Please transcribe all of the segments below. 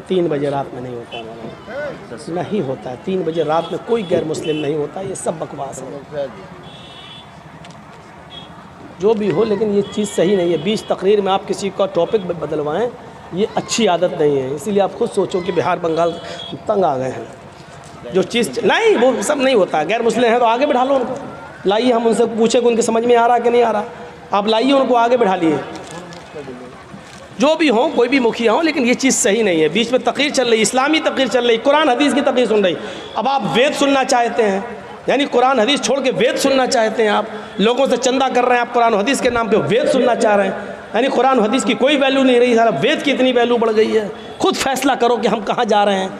3 बजे रात में नहीं होता मौलाना, नहीं होता है 3 बजे रात में कोई गैर मुस्लिम नहीं होता, ये सब बकवास है जो भी हो, लेकिन ये चीज़ सही नहीं है। 20 तकरीर में आप किसी का टॉपिक बदलवाएं, ये अच्छी आदत नहीं है। इसीलिए आप खुद सोचो कि बिहार बंगाल तंग आ गए हैं, जो चीज़ नहीं वो सब नहीं होता। गैर मुस्लिम है तो आगे बिठा लो उनको, लाइए, हम उनसे पूछे कि उनकी समझ में आ रहा कि नहीं आ रहा, आप लाइए उनको आगे बिठा लिए, जो भी हो, कोई भी मुखिया हो, लेकिन ये चीज़ सही नहीं है। बीच में तकरीर चल रही, इस्लामी तकरीर चल रही, कुरान हदीस की तकरीर सुन रही, अब आप वेद सुनना चाहते हैं, यानी कुरान हदीस छोड़ के वेद सुनना चाहते हैं, आप लोगों से चंदा कर रहे हैं, आप कुरान हदीस के नाम पे वेद सुनना चाह रहे हैं, यानी कुरान हदीस की कोई वैल्यू नहीं रही, सारा वेद की इतनी वैल्यू बढ़ गई है। खुद फैसला करो कि हम कहाँ जा रहे हैं,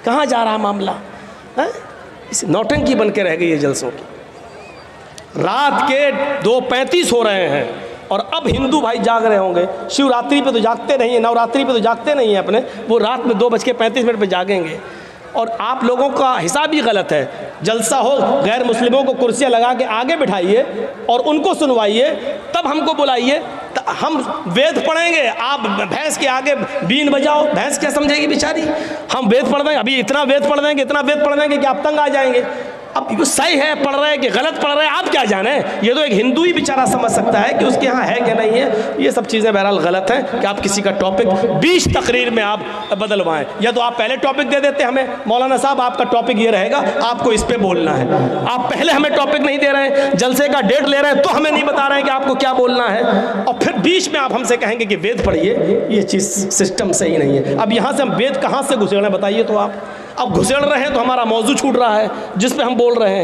कहाँ जा रहा मामला है। इस नौटंकी बन के रह गई है जलसों की। रात के 2:35 हो रहे हैं और अब हिंदू भाई जाग रहे होंगे। शिवरात्रि पे तो जागते नहीं है, नवरात्रि पे तो जागते नहीं है अपने, वो रात में 2:35 पे जागेंगे। और आप लोगों का हिसाब ही गलत है। जलसा हो, गैर मुस्लिमों को कुर्सियाँ लगा के आगे बिठाइए और उनको सुनवाइए, तब हमको बुलाइए, हम वेद पढ़ेंगे, आप भैंस के आगे बीन बजाओ। भैंस क्या समझेगी बेचारी, हम वेद पढ़ देंगे, अभी इतना वेद पढ़ देंगे, इतना वेद पढ़ देंगे कि आप तंग आ जाएंगे। अब ये सही है पढ़ रहे हैं कि गलत पढ़ रहे हैं, आप क्या जाने, ये तो एक हिंदू ही बेचारा समझ सकता है कि उसके यहाँ है कि नहीं है। ये सब चीज़ें बहरहाल गलत हैं कि आप किसी का टॉपिक 20 तकरीर में आप बदलवाएं। या तो आप पहले टॉपिक दे देते हमें, मौलाना साहब आपका टॉपिक ये रहेगा, आपको इस पे बोलना है। आप पहले हमें टॉपिक नहीं दे रहे हैं, जलसे का डेट ले रहे हैं, तो हमें नहीं बता रहे हैं कि आपको क्या बोलना है, और फिर बीच में आप हमसे कहेंगे कि वेद पढ़िए। ये चीज़ सिस्टम सही नहीं है। अब यहाँ से हम वेद कहाँ से घुसेड़े बताइए तो आप, अब घुसेड़ रहे हैं तो हमारा मौजू छूट रहा है, जिस पे हम बोल रहे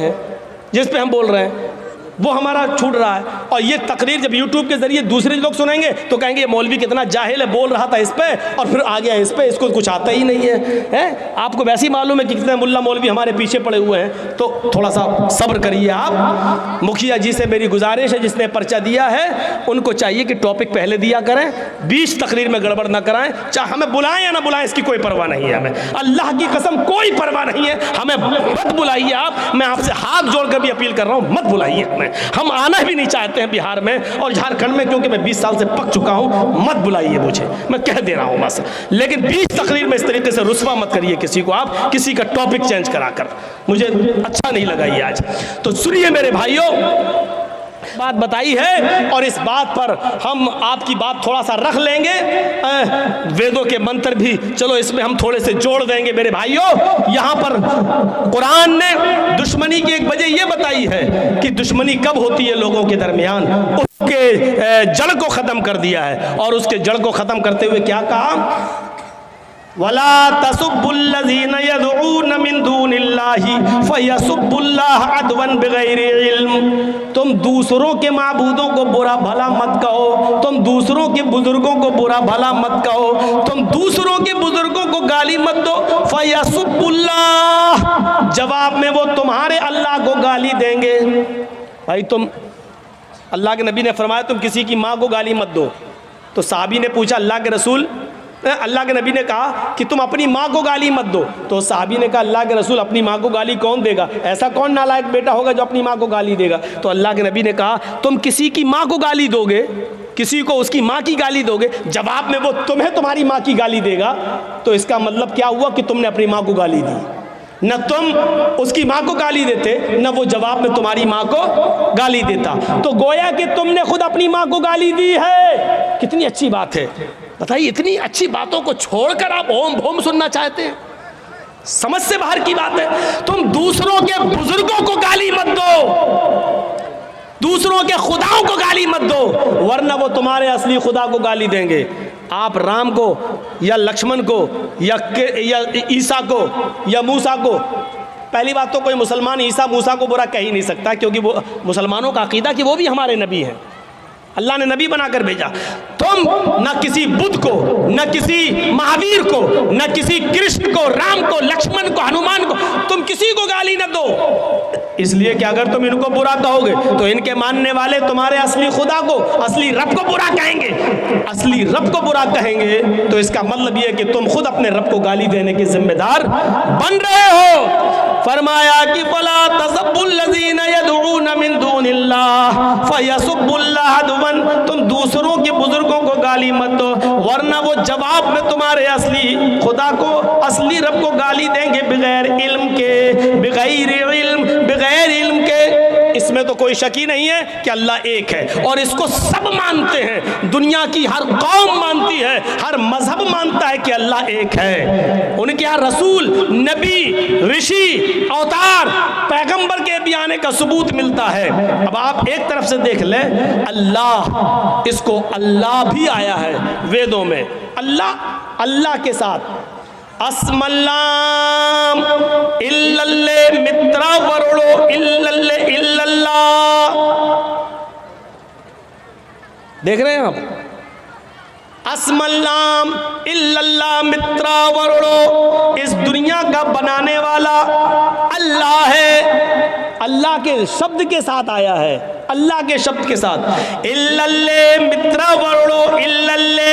हैं वो हमारा छूट रहा है। और ये तकरीर जब यूट्यूब के जरिए दूसरे लोग सुनेंगे तो कहेंगे ये मौलवी कितना जाहिल है, बोल रहा था इस पे और फिर आ गया इस पे, इसको कुछ आता ही नहीं है। आपको वैसे ही मालूम है कि कितने मुल्ला मौलवी हमारे पीछे पड़े हुए हैं। तो थोड़ा सा सब्र करिए आप। मुखिया जी से मेरी गुजारिश है, जिसने पर्चा दिया है उनको चाहिए कि टॉपिक पहले दिया करें, 20 तकरीर में गड़बड़ ना कराएं। चाहे हमें बुलाएं या ना बुलाएं, इसकी कोई परवाह नहीं है हमें, अल्लाह की कसम कोई परवाह नहीं है हमें। मत बुलाइए आप, मैं आपसे हाथ जोड़कर भी अपील कर रहा हूँ, मत बुलाइए हमें। हम आना भी नहीं चाहते हैं बिहार में और झारखंड में, क्योंकि मैं 20 साल से पक चुका हूं। मत बुलाइए मुझे, मैं कह दे रहा हूं बस। लेकिन 20 तकरीर में इस तरीके से रुस्वा मत करिए किसी को, आप किसी का टॉपिक चेंज कराकर, मुझे अच्छा नहीं लगा ये आज। तो सुनिए मेरे भाइयों, बात बताई है और इस बात पर हम आपकी बात थोड़ा सा रख लेंगे। वेदों के मंत्र भी चलो इसमें हम थोड़े से जोड़ देंगे मेरे भाइयों। यहाँ पर कुरान ने दुश्मनी की एक वजह यह बताई है कि दुश्मनी कब होती है लोगों के दरमियान, उसके जड़ को खत्म कर दिया है। और उसके जड़ को खत्म करते हुए क्या कहा, वला तसुब्बुल्लज़ीना यदऊन मिन दूनिल्लाहि फयसुब्बुल्लाह अदवन बिगैरि इल्म। तुम दूसरों के माबूदों को बुरा भला मत कहो, तुम दूसरों के बुजुर्गों को बुरा भला मत कहो, तुम दूसरों के बुजुर्गों को गाली मत दो। फयसुब्बुल्लाह, जवाब में वो तुम्हारे अल्लाह को गाली देंगे। भाई तुम, अल्लाह के नबी ने फरमाया तुम किसी की माँ को गाली मत दो। तो साहबी ने पूछा अल्लाह के रसूल, अल्लाह के नबी ने कहा कि तुम अपनी माँ को गाली मत दो। तो साहबी ने कहा अल्लाह के रसूल अपनी माँ को गाली कौन देगा, ऐसा कौन नालायक बेटा होगा जो अपनी माँ को गाली देगा। तो अल्लाह के नबी ने कहा तुम किसी की माँ को गाली दोगे, किसी को उसकी माँ की गाली दोगे, जवाब में वो तुम्हें तुम्हारी माँ की गाली देगा, तो इसका मतलब क्या हुआ कि तुमने अपनी माँ को गाली दी। न तुम उसकी माँ को गाली देते, न वो जवाब में तुम्हारी माँ को गाली देता। तो गोया कि तुमने खुद अपनी माँ को गाली दी है। कितनी अच्छी बात है, बताइए। इतनी अच्छी बातों को छोड़कर आप ओम भोम सुनना चाहते हैं, समझ से बाहर की बात है। तुम दूसरों के बुजुर्गों को गाली मत दो, दूसरों के खुदाओं को गाली मत दो, वरना वो तुम्हारे असली खुदा को गाली देंगे। आप राम को या लक्ष्मण को या ईसा को या मूसा को, पहली बात तो कोई मुसलमान ईसा मूसा को बुरा कह ही नहीं सकता, क्योंकि वो मुसलमानों का अकीदा कि वो भी हमारे नबी हैं, अल्लाह ने नबी बनाकर भेजा। तुम न किसी बुद्ध को, न किसी महावीर को, न किसी कृष्ण को, राम को, लक्ष्मण को, हनुमान को, तुम किसी को गाली न दो, इसलिए कि अगर तुम इनको बुरा कहोगे तो इनके मानने वाले तुम्हारे असली खुदा को, असली रब को बुरा कहेंगे। असली रब को बुरा कहेंगे तो इसका मतलब यह है कि तुम खुद अपने रब को गाली देने के जिम्मेदार बन रहे हो। फरमाया कि फला तसब्बुल्लज़ीना यदऊन मिन दूनिल्लाह फयसुब्बुल्लाह अदुवन, तुम दूसरों के बुजुर्गों को गाली मत दो, वरना वो जवाब में तुम्हारे असली खुदा को, असली रब को गाली देंगे बगैर इल्म के, बगैर इल्म के। इसमें तो कोई शक ही नहीं है कि अल्लाह एक है, और इसको सब मानते हैं, दुनिया की हर कौम मानती है, हर मजहब मानता है कि अल्लाह एक है। उनके यहाँ रसूल, नबी, ऋषि, अवतार, पैगंबर के भी आने का सबूत मिलता है। अब आप एक तरफ से देख लें, अल्लाह, इसको अल्लाह भी आया है वेदों में, अल्लाह, अल्लाह के साथ अस्मल्लाम इल्लल्ले मित्रा वरुड़ो इल्लल्ले इल्लल्लाह, देख रहे हैं आप, अस्मल्लाम इल्लल्लाह मित्रा वरुड़ो, इस दुनिया का बनाने वाला अल्लाह है, अल्लाह के शब्द के साथ आया है, अल्लाह के शब्द के साथ, इल्लल्ले मित्रा वरुड़ो इल्लल्ले,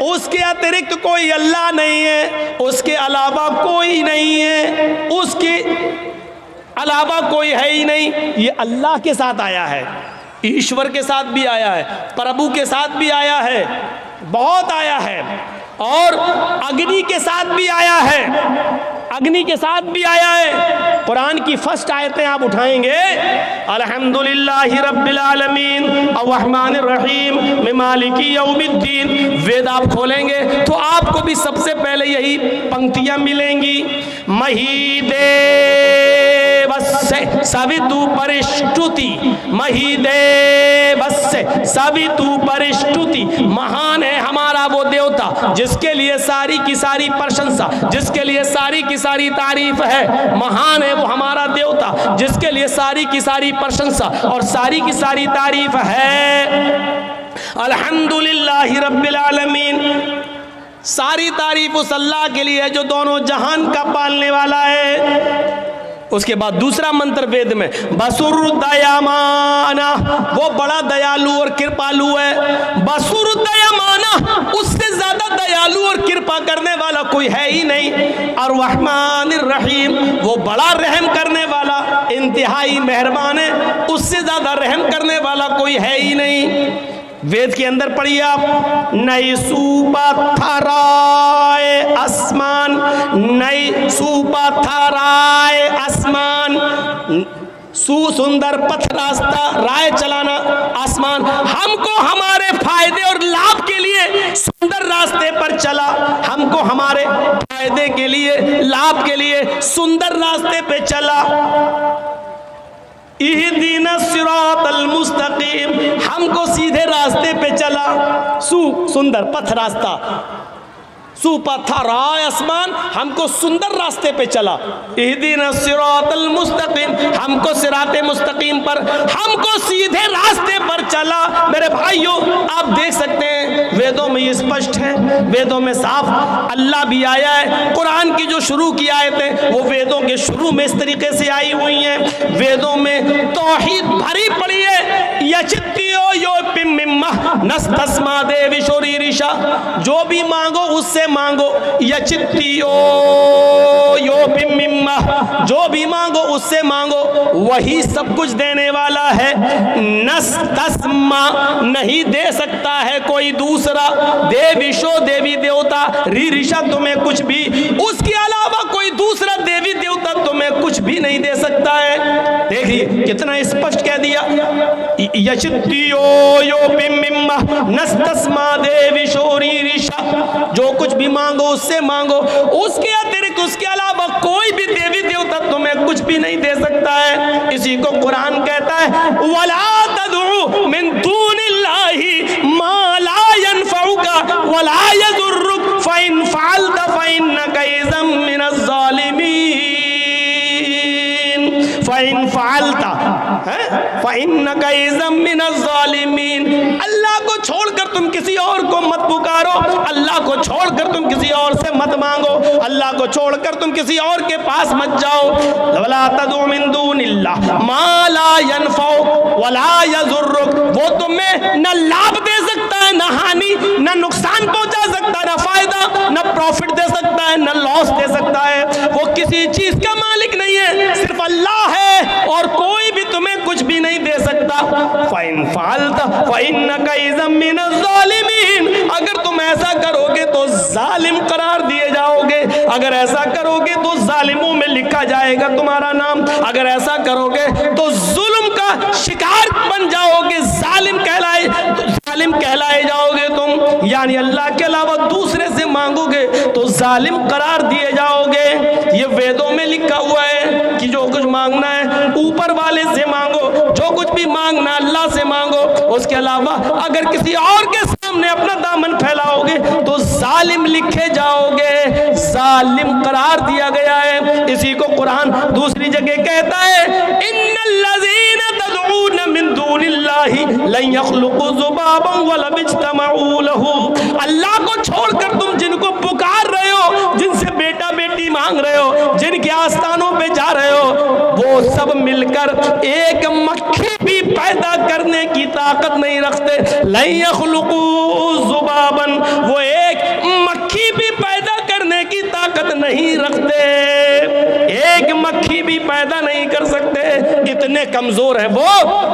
उसके अतिरिक्त कोई अल्लाह नहीं है, उसके अलावा कोई नहीं है, उसके अलावा कोई है ही नहीं। ये अल्लाह के साथ आया है, ईश्वर के साथ भी आया है, प्रभु के साथ भी आया है, बहुत आया है, और अग्नि के साथ भी आया है, अग्नि के साथ भी आया है। कुरान की फर्स्ट आयतें आप उठाएंगे, अल्हम्दुलिल्लाहि रब्बिल आलमीन अर्रहमानिर रहीम मालिकी यौमिद्दीन, वेद आप खोलेंगे तो आपको भी सबसे पहले यही पंक्तियां मिलेंगी, महीदेवस्य सवितु परिष्टुति, महीदेवस्य सवितु परिष्टुति, महान है हमारा वो देवता जिसके लिए सारी की सारी प्रशंसा, जिसके लिए सारी की सारी तारीफ है, महान है वो हमारा देवता जिसके लिए सारी की सारी प्रशंसा और सारी की सारी तारीफ है। अल्हम्दुलिल्लाहि रब्बिल आलमीन, सारी तारीफ उस अल्लाह के लिए है जो दोनों जहान का पालने वाला है। उसके बाद दूसरा मंत्र वेद में, बसुर दयामाना, वो बड़ा दयालु और कृपालु है, बसुर दयामाना, उससे ज्यादा दयालु और कृपा करने वाला कोई है ही नहीं, और रहमानिर रहीम, वो बड़ा रहम करने वाला, इंतहाई मेहरबान है, उससे ज्यादा रहम करने वाला कोई है ही नहीं। वेद के अंदर पढ़िए आप, नई सुपथराए आसमान, नई सुपथराए आसमान, सुंदर पथ रास्ता, राय चलाना आसमान, हमको हमारे फायदे और लाभ के लिए सुंदर रास्ते पर चला, हमको हमारे फायदे के लिए, लाभ के लिए सुंदर रास्ते पे चला। इहदीना सिरातल मुस्तकीम, हमको सीधे रास्ते पे चला, सुंदर पथ रास्ता, सुपथराए आसमान, हमको सुंदर रास्ते पे चला, इहदीना सिरातल मुस्तकीम, हमको सिराते मुस्तकीम पर, हमको सीधे रास्ते पर चला। मेरे भाइयों, आप देख सकते हैं वेदों में ये स्पष्ट है, वेदों में साफ अल्लाह भी आया है। कुरान की जो शुरू की आयतें वो वेदों के शुरू में इस तरीके से आई हुई हैं। वेदों में तौहीद भरी पड़ी है, यचित्तियो यो पिम्मिम्मा नस्तस्मा देवी शोरीरिशा, जो भी मांगो उससे मांगो, यचित्तियो यो पिम्मिम्मा, जो भी मांगो उससे मांगो, वही सब कुछ देने वाला है। नस्तस्मा, नहीं दे सकता है कोई दूसरा, देवीशो, देवी देवता, रीरिशा, तुम्हें कुछ भी, उसके अलावा कोई दूसरा देवी देवता तुम्हें कुछ भी नहीं दे सकता है। देखिए कितना स्पष्ट कह दिया, यचित्तियो यो पिम्मिम्मा नस्तस्मा देवीशो रीरिशा, जो कुछ भी मांगो उससे मांगो, उसके अतिरिक्त, उसके अलावा कोई भी देवी देवता तुम्हें कुछ भी नहीं दे सकता है। इसी को कुरान कहता है, वला तदउ मिन दूनिल्लाहि मा ला यनफउका वला यजुर्रुक फइन फअलता फइन्नका इज़म मिनज़ ज़ालिमीन, फइन फअलता फइन्नका इज़म मिनज़ ज़ालिमीन। अल्लाह को छोड़कर तुम किसी और को मत पुकारो, अल्लाह को छोड़कर तुम किसी और से मत मांगो, अल्लाह को छोड़कर तुम किसी और के पास मत जाओ। वला तदउ मिन दूनिल्लाह मा ला यनफउ वला यजुर्रुक, वो तुम्हें न लाभ दे सकता है, न हानि, न नुकसान पहुंचा सकता है, न फायदा, न प्रॉफिट दे सकता है, न लॉस दे सकता है। वो किसी चीज का मालिक नहीं है, सिर्फ अल्लाह है, और कोई भी तुम्हें कुछ भी नहीं दे सकता। फ़इन फ़अल्ता फ़इन्नका इज़म मिनज़्ज़ालिमीन, अगर तुम ऐसा करोगे तो जालिम करार दिए जाओगे, अगर ऐसा करोगे तो जालिमों में लिखा जाएगा तुम्हारा नाम, अगर ऐसा करोगे तो जुल्म का शिकार बन जाओगे, जालिम कहलाए जाओगे तुम, यानी अल्लाह के अलावा दूसरे से मांगोगे तो जालिम करार दिए जाओगे। ये वेदों में लिखा हुआ है कि जो कुछ मांगना है ऊपर वाले से मांगो, जो कुछ भी मांगना अल्लाह से मांगो, उसके अलावा अगर किसी और के सामने अपना दामन फैलाओगे तो जालिम लिखे जाओगे, जालिम करार दिया गया है। इसी को कुरान दूसरी जगह कहता है, इन्नल्लज़ीना तदऊन मिन दूनिल्लाहि लन यख्लुकू ज़ुबाबन वलम इज्तमऊ लहू, अल्लाह को छोड़कर तुम जिनको पुकार रहे हो, जिनसे बेटा बेटी मांग रहे हो, जिनके आस्थानों पे जा रहे हो, वो सब मिलकर एक मक्खी भी पैदा करने की ताकत नहीं रखते। लन यख्लुकू ज़ुबाबन, वो एक मक्खी भी पैदा करने की ताकत नहीं रखते, एक मक्खी भी पैदा नहीं कर सकते, इतने कमजोर है वो,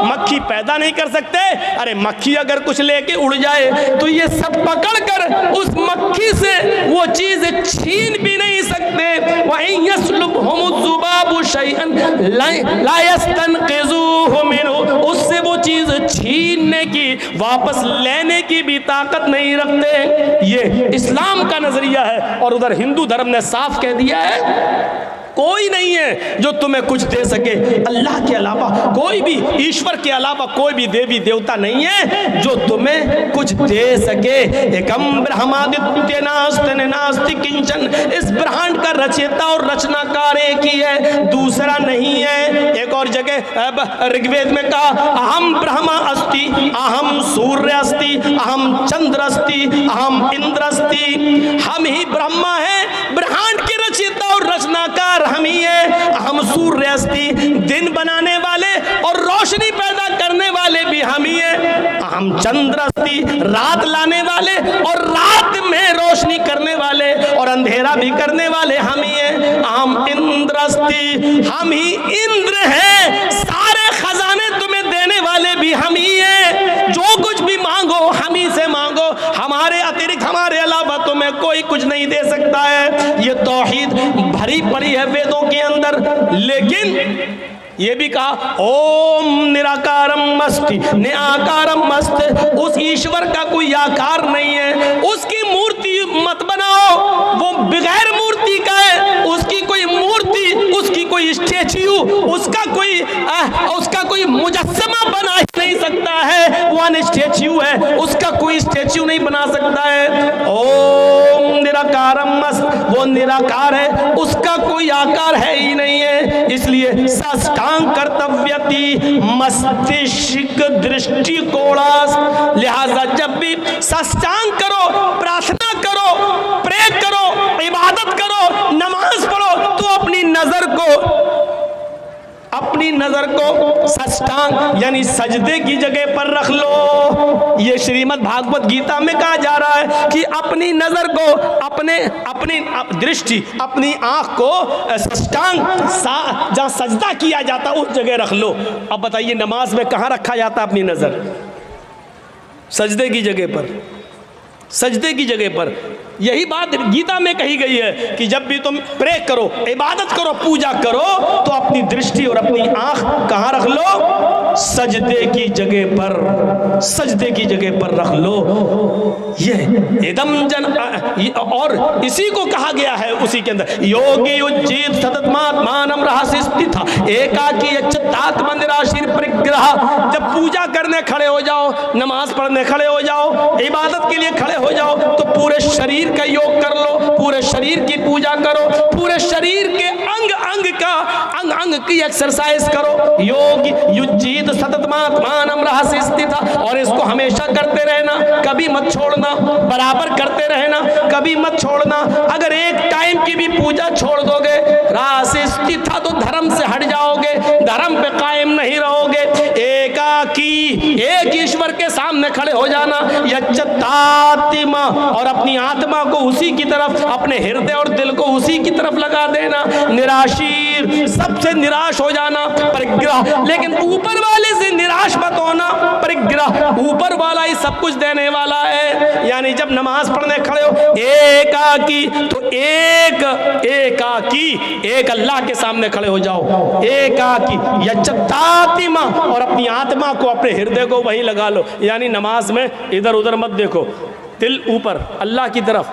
मक्खी पैदा नहीं कर सकते। अरे मक्खी अगर कुछ लेके उड़ जाए तो ये सब पकड़कर उस मक्खी से वो चीज छीन भी नहीं सकते। वहीं यस्लुबहुमुज़्ज़ुबाबु शैअन ला यस्तनक़िज़ूहु मिन्हु, उससे वो चीज छीनने की, वापस लेने की भी ताकत नहीं रखते। ये इस्लाम का नजरिया है। और उधर हिंदू धर्म ने साफ कह दिया है, कोई नहीं है जो तुम्हें कुछ दे सके, अल्लाह के अलावा कोई भी, ईश्वर के अलावा कोई भी देवी देवता नहीं है जो तुम्हें कुछ दे सके। एकम ब्रह्मादित्य नास्ति नास्ति किंचन, इस ब्रह्मांड का रचयिता और रचनाकार एक ही है, दूसरा नहीं है। एक और जगह ऋग्वेद में कहा, अहम ब्रह्मा अस्ति, अहम सूर्य अस्ति, अहम चंद्र अस्ति, अहम इंद्र अस्ति, हम ही ब्रह्मा है, ब्रह्मांड के रचयिता और रचनाकार हम ही है। हम सूर्य अस्ति, दिन बनाने वाले और रोशनी पैदा करने वाले भी हम ही है। हम चंद्र अस्ति, रात लाने वाले और रात में रोशनी करने वाले और अंधेरा भी करने वाले हम ही है। हम इंद्र अस्ति, हम ही इंद्र हैं, सारे खजाने तुम्हें देने वाले भी हम ही है। जो कुछ भी मांगो हम ही से मांगो, हमारे अतिरिक्त, हमारे अलावा तुम्हें कोई कुछ नहीं दे सकता है। ये तौहीद भरी पड़ी है वेदों के अंदर। लेकिन ये भी कहा, ओम निराकारम अस्ति निराकारम अस्ति, उस ईश्वर का कोई आकार नहीं है, उसकी मूर्ति मत बनाओ, वो बगैर मूर्ति का है, उसकी कोई मूर्ति, उसकी कोई स्टैच्यू, उसका कोई मुजस्समा बना ही नहीं सकता है, वो अनस्टैच्यू है, उसका कोई स्टैच्यू नहीं बना सकता है। ओम निराकारम अस्ति, वो निराकार है, उसका कोई आकार है ही नहीं है। इसलिए साष्टांग कर्तव्यति मस्तिष्क दृष्टिकोणास, लिहाजा जब भी साष्टांग करो, प्रार्थना करो, प्रे करो, इबादत करो, नमाज पढ़ो, तो अपनी नजर को साष्टांग यानी सजदे की जगह पर रख लो। ये श्रीमद् भागवत गीता में कहा जा रहा है कि अपनी नजर को, अपनी दृष्टि, अपनी आंख को साष्टांग, जहां सजदा किया जाता उस जगह रख लो। अब बताइए नमाज में कहां रखा जाता अपनी नजर? सजदे की जगह पर, सजदे की जगह पर। यही बात गीता में कही गई है कि जब भी तुम प्रे करो, इबादत करो, पूजा करो, तो अपनी दृष्टि और अपनी आंख कहाँ रख लो? सजदे की जगह पर, सजदे की जगह पर रख लो। ये एकदम और इसी को कहा गया है उसी के अंदर, योगी उज्जीत सततमात्मानम रहस्य स्थिता एकाकी यच्चतात्म निराशीर परिग्रह। जब पूजा करने खड़े हो जाओ, नमाज पढ़ने खड़े हो जाओ, इबादत के लिए खड़े हो जाओ, तो पूरे शरीर का योग कर लो, पूरे शरीर की पूजा करो, पूरे शरीर के अंग अंग की एक्सरसाइज करो। योग युज्जीत सततमात्मानम रहस्य स्थिता, और इसको हमेशा करते रहना, कभी मत छोड़ना, बराबर करते रहना, कभी मत छोड़ना। अगर एक टाइम की भी पूजा छोड़ दोगे, रहस्य स्थिता, तो धर्म से हट जाओगे, धर्म पे कायम नहीं रहोगे। एकाकी, एक ईश्वर के सामने खड़े हो जाना, यच्चतात्मा, और अपनी आत्मा को उसी की तरफ, अपने हृदय और दिल को उसी की तरफ लगा देना। निराशीर तकदीर, सबसे निराश हो जाना, परिग्रह। लेकिन ऊपर वाले से निराश मत होना, परिग्रह। ऊपर वाला ही सब कुछ देने वाला है। यानी जब नमाज पढ़ने खड़े हो, एकाकी, तो एकाकी एक अल्लाह के सामने खड़े हो जाओ, एकाकी। यच्चतातिमा, और अपनी आत्मा को, अपने हृदय को वहीं लगा लो। यानी नमाज में इधर उधर मत देखो, दिल ऊपर अल्लाह की तरफ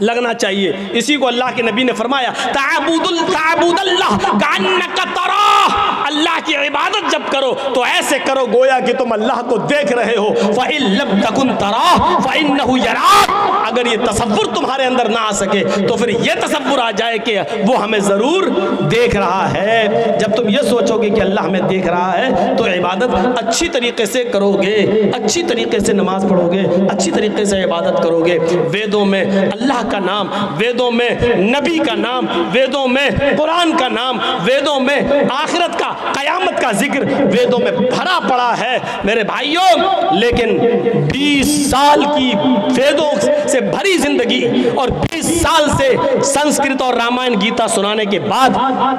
लगना चाहिए। इसी को अल्लाह के नबी ने फरमाया, ताबुदल्लाह कान्नका तराह, अल्लाह की इबादत जब करो तो ऐसे करो गोया कि तुम अल्लाह को देख रहे हो। फ़इन लम तकुन तराह फ़इन्नहु यराक, अगर ये तसव्वुर तुम्हारे अंदर ना आ सके तो फिर ये तसव्वुर आ जाए कि वो हमें ज़रूर देख रहा है। जब तुम ये सोचोगे कि अल्लाह हमें देख रहा है तो इबादत अच्छी तरीके से करोगे, अच्छी तरीके से नमाज पढ़ोगे, अच्छी तरीके से इबादत करोगे। वेदों में अल्लाह का नाम, वेदों में नबी का नाम, वेदों में कुरान का नाम, वेदों में आखिरत का, कयामत का जिक्र वेदों में भरा पड़ा है मेरे भाइयों। लेकिन 20 साल की वेदों से भरी जिंदगी और 20 साल से संस्कृत और रामायण गीता सुनाने के बाद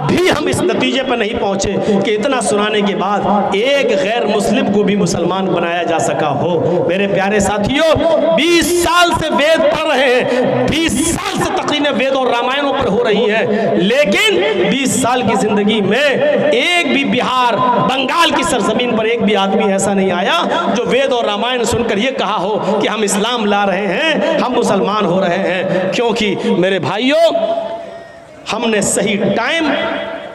भी हम इस नतीजे पर नहीं पहुंचे कि इतना सुनाने के बाद एक गैर मुस्लिम को भी मुसलमान बनाया जा सका हो। मेरे प्यारे साथियों, 20 साल से वेद पढ़ रहे हैं, 20 साल से तकरीरें वेद और रामायणों पर हो रही हैं, लेकिन 20 साल की जिंदगी में एक भी बिहार, बंगाल की सरजमीन पर एक भी आदमी ऐसा नहीं आया जो वेद और रामायण सुनकर ये कहा हो कि हम इस्लाम ला रहे हैं, हम मुसलमान हो रहे हैं। क्योंकि मेरे भाइयों, हमने सही टाइम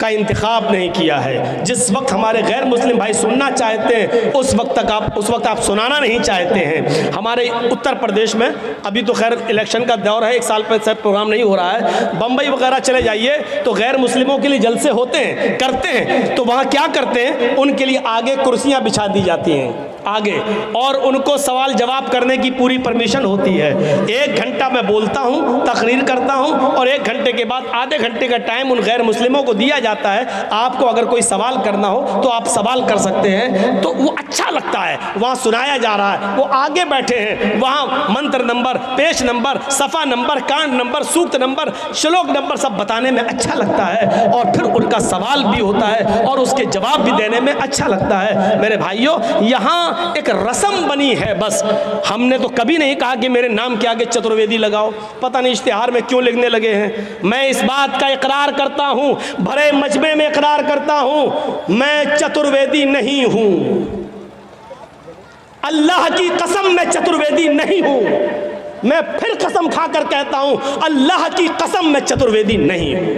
का इंतखाब नहीं किया है। जिस वक्त हमारे गैर मुस्लिम भाई सुनना चाहते हैं उस वक्त आप सुनाना नहीं चाहते हैं। हमारे उत्तर प्रदेश में अभी तो खैर इलेक्शन का दौर है, 1 साल पर सब प्रोग्राम नहीं हो रहा है। बम्बई वगैरह चले जाइए तो गैर मुस्लिमों के लिए जलसे होते हैं, करते हैं, तो वहाँ क्या करते हैं, उनके लिए आगे कुर्सियाँ बिछा दी जाती हैं आगे, और उनको सवाल जवाब करने की पूरी परमिशन होती है। 1 घंटा मैं बोलता हूँ, तकरीर करता हूँ, और 1 घंटे के बाद आधे घंटे का टाइम उन गैर मुस्लिमों को दिया जाता है। आपको अगर कोई सवाल करना हो तो आप सवाल कर सकते हैं। तो वो अच्छा लगता है, वहाँ सुनाया जा रहा है, वो आगे बैठे हैं, वहाँ मंत्र नंबर, पेश नंबर, सफ़ा नंबर, कांड नंबर, सूक्त नंबर, श्लोक नंबर सब बताने में अच्छा लगता है, और फिर उनका सवाल भी होता है और उसके जवाब भी देने में अच्छा लगता है। मेरे भाइयों, यहाँ एक रस्म बनी है बस। हमने तो कभी नहीं कहा कि मेरे नाम के आगे चतुर्वेदी लगाओ। पता नहीं इश्तिहार में क्यों लिखने लगे हैं। मैं इस बात का इकरार करता हूं, भरे मजमे में इकरार करता हूं, मैं चतुर्वेदी नहीं हूं। अल्लाह की कसम, मैं चतुर्वेदी नहीं हूं। मैं फिर कसम खाकर कहता हूं, अल्लाह की कसम, मैं चतुर्वेदी नहीं हूं।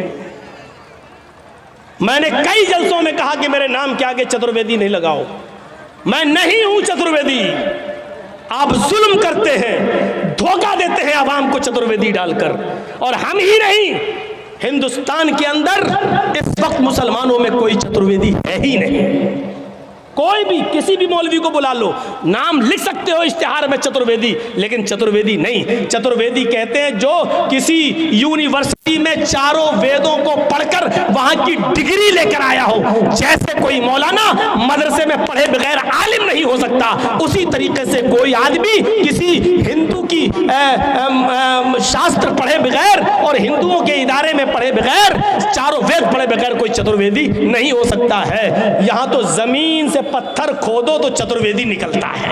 मैंने कई जलसों में कहा कि मेरे नाम के आगे चतुर्वेदी नहीं लगाओ। मैं नहीं हूं चतुर्वेदी। आप जुल्म करते हैं, धोखा देते हैं आवाम को चतुर्वेदी डालकर। और हम ही नहीं, हिंदुस्तान के अंदर इस वक्त मुसलमानों में कोई चतुर्वेदी है ही नहीं। कोई भी, किसी भी मौलवी को बुला लो, नाम लिख सकते हो इश्तिहार में चतुर्वेदी, लेकिन चतुर्वेदी नहीं। चतुर्वेदी कहते हैं जो किसी यूनिवर्सिटी में चारों वेदों को पढ़कर वहां की डिग्री लेकर आया हो। जैसे कोई मौलाना मदरसे में पढ़े बगैर आलिम नहीं हो सकता, उसी तरीके से कोई आदमी किसी हिंदू की शास्त्र पढ़े बगैर और हिंदुओं के इदारे में पढ़े बगैर, चारों वेद पढ़े बगैर कोई चतुर्वेदी नहीं हो सकता है। यहाँ तो जमीन से पत्थर खोदो तो चतुर्वेदी निकलता है,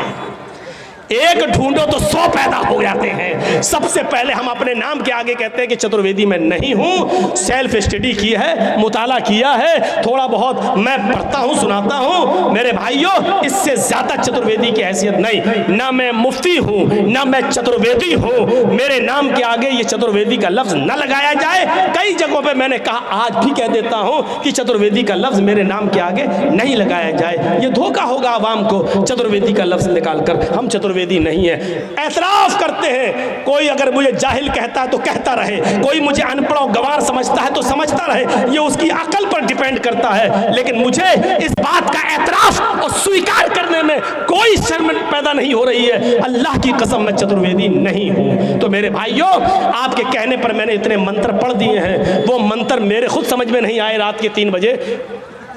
एक ढूंढो तो 100 पैदा हो जाते हैं। सबसे पहले हम अपने नाम के आगे कहते हैं कि चतुर्वेदी मैं नहीं हूं। सेल्फ स्टडी की है, मुताला किया है, थोड़ा बहुत मैं पढ़ता हूं, सुनाता हूं। मेरे भाइयों, इससे ज्यादा चतुर्वेदी की हैसियत नहीं। ना मैं मुफ्ती हूं, ना मैं चतुर्वेदी हूं। मेरे नाम के आगे ये चतुर्वेदी का लफ्ज न लगाया जाए। कई जगहों पे मैंने कहा, आज भी कह देता हूं कि चतुर्वेदी का लफ्ज मेरे नाम के आगे नहीं लगाया जाए। ये धोखा होगा आवाम को चतुर्वेदी का लफ्ज निकालकर। हम चतुर्वेदी नहीं है, एतराफ करते हैं। कोई अगर मुझे जाहिल कहता है तो कहता रहे, कोई मुझे अनपढ़ और गवार समझता है तो समझता रहे, ये उसकी अकल पर डिपेंड करता है। लेकिन मुझे इस बात का एतराफ और स्वीकार करने में कोई शर्म पैदा नहीं हो रही है। अल्लाह की कसम, मैं चतुर्वेदी नहीं हूं। तो मेरे भाइयों, आपके कहने पर मैंने इतने मंत्र पढ़ दिए हैं, वो मंत्र मेरे खुद समझ में नहीं आए, रात के 3 बजे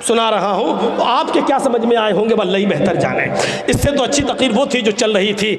सुना रहा हूं, तो आपके क्या समझ में आए होंगे, अल्लाह ही बेहतर जाने। इससे तो अच्छी तकरीर वो थी जो चल रही थी।